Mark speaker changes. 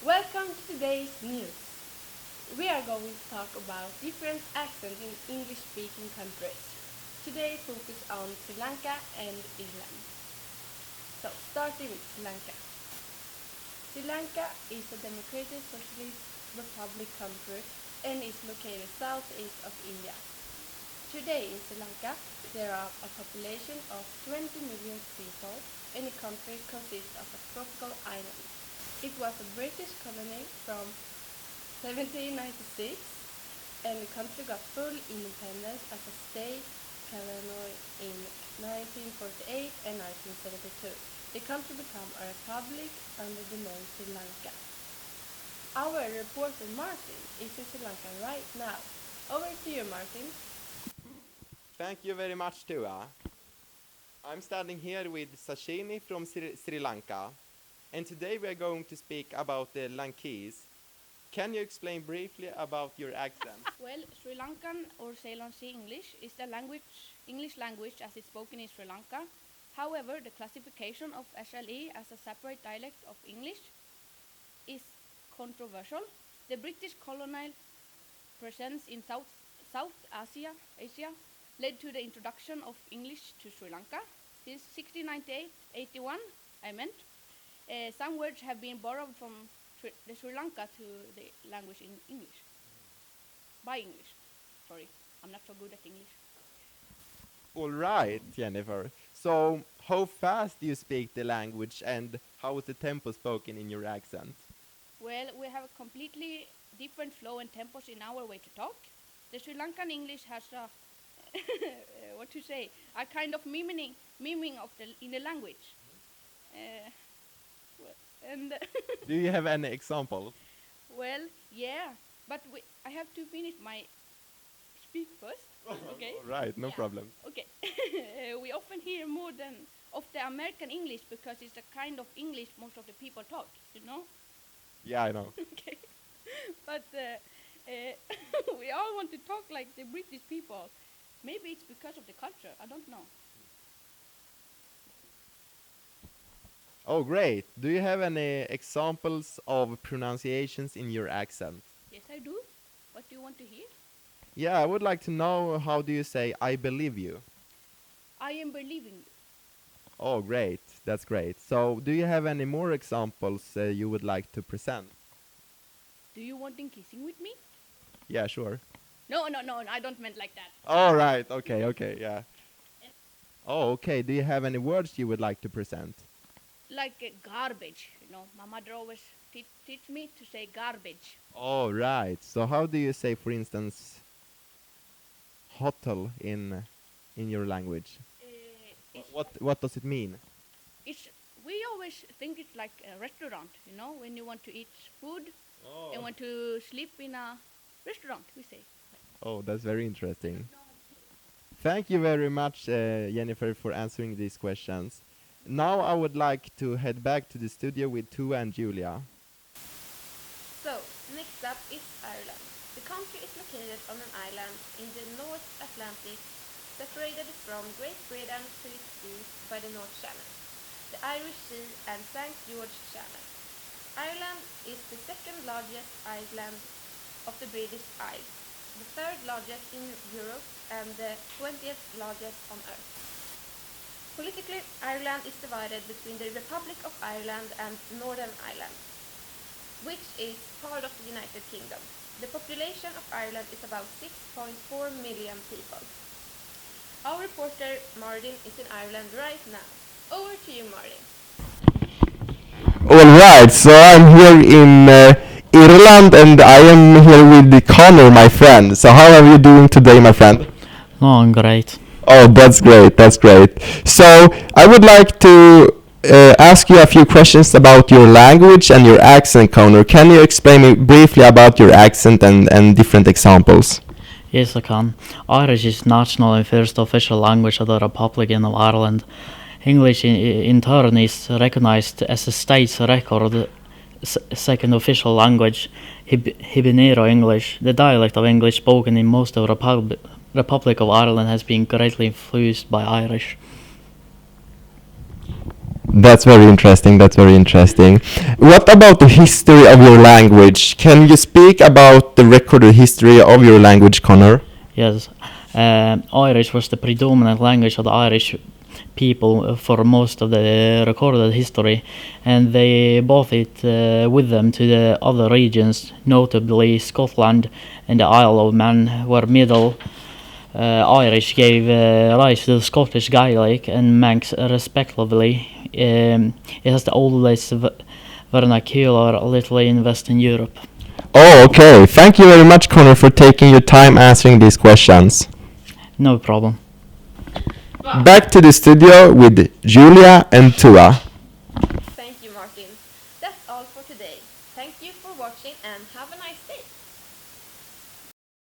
Speaker 1: Welcome to today's news. We are going to talk about different accents in English-speaking countries. Today focus on Sri Lanka and Ireland. So, starting with Sri Lanka. Sri Lanka is a democratic socialist republic country and is located southeast of India. Today in Sri Lanka, there are a population of 20 million people and the country consists of a tropical island. It was a British colony from 1796 and the country got full independence as a state colony in 1948 and 1972. The country became a republic under the name Sri Lanka. Our reporter Martin is in Sri Lanka right now. Over to you, Martin.
Speaker 2: Thank you very much, Tua. I'm standing here with Sashini from Sri Lanka, and today we are going to speak about the Lankese. Can you explain briefly about your accent?
Speaker 3: Well, Sri Lankan or Ceylonese English is the English language as it's spoken in Sri Lanka. However, the classification of SLE as a separate dialect of English is controversial. The British colonial presence in South Asia led to the introduction of English to Sri Lanka. Since 1681, some words have been borrowed from the Sri Lanka to the language in English. By English. Sorry, I'm not so good at English.
Speaker 2: All right, Jennifer. So, how fast do you speak the language and how is the tempo spoken in your accent?
Speaker 3: Well, we have a completely different flow and tempos in our way to talk. The Sri Lankan English has a a kind of miming of in the language. And
Speaker 2: Do you have any examples?
Speaker 3: well, yeah, but I have to finish my speak first. Okay.
Speaker 2: All right, no
Speaker 3: Yeah.
Speaker 2: problem.
Speaker 3: Okay. We often hear more than of the American English because it's the kind of English most of the people talk, you know?
Speaker 2: Yeah, I know.
Speaker 3: Okay. But we all want to talk like the British people. Maybe it's because of the culture, I don't know.
Speaker 2: Oh, great. Do you have any examples of pronunciations in your accent?
Speaker 3: Yes, I do. What do you want to hear?
Speaker 2: Yeah, I would like to know how do you say I believe you?
Speaker 3: I am believing you.
Speaker 2: Oh, great. That's great. So, do you have any more examples you would like to present?
Speaker 3: Do you want in kissing with me?
Speaker 2: Yeah, sure.
Speaker 3: No, I don't meant like that.
Speaker 2: All right. Okay, yeah. Oh, okay. Do you have any words you would like to present?
Speaker 3: Like garbage, you know. My mother always teach me to say garbage.
Speaker 2: All right. So, how do you say, for instance, hotel in your language? What does it mean?
Speaker 3: We always think it's like a restaurant, you know, when you want to eat food and want to sleep in a restaurant, we say.
Speaker 2: Oh, that's very interesting. Thank you very much, Jennifer, for answering these questions. Now I would like to head back to the studio with Tua and Julia.
Speaker 1: So, next up is Ireland. The country is located on an island in the North Atlantic, separated from Great Britain to its east by the North Channel, the Irish Sea and St. George Channel. Ireland is the second largest island of the British Isles, the third largest in Europe and the 20th largest on Earth. Politically, Ireland is divided between the Republic of Ireland and Northern Ireland, which is part of the United Kingdom. The population of Ireland is about 6.4 million people. Our reporter Martin is in Ireland right now. Over to you, Martin.
Speaker 2: All right, so I'm here in Ireland and I am here with Connor, my friend. So how are you doing today, my friend?
Speaker 4: Oh, I'm great.
Speaker 2: Oh, that's great, that's great. So I would like to ask you a few questions about your language and your accent, Connor. Can you explain me briefly about your accent and different examples?
Speaker 4: Yes, I can. Irish is national and first official language of the Republic of Ireland. English in turn is recognized as a state's record second official language, Hiberno English. The dialect of English spoken in most of the Republic of Ireland has been greatly influenced by Irish.
Speaker 2: That's very interesting. That's very interesting. What about the history of your language? Can you speak about the recorded history of your language, Connor?
Speaker 4: Yes, Irish was the predominant language of the Irish people for most of the recorded history, and they brought it with them to the other regions, notably Scotland and the Isle of Man, where Middle Irish gave rise to the Scottish Gaelic and Manx respectively. It has the oldest vernacular literally in Western Europe.
Speaker 2: Oh, okay. Thank you very much, Connor, for taking your time answering these questions.
Speaker 4: No problem.
Speaker 2: Back to the studio with Julia and Tua.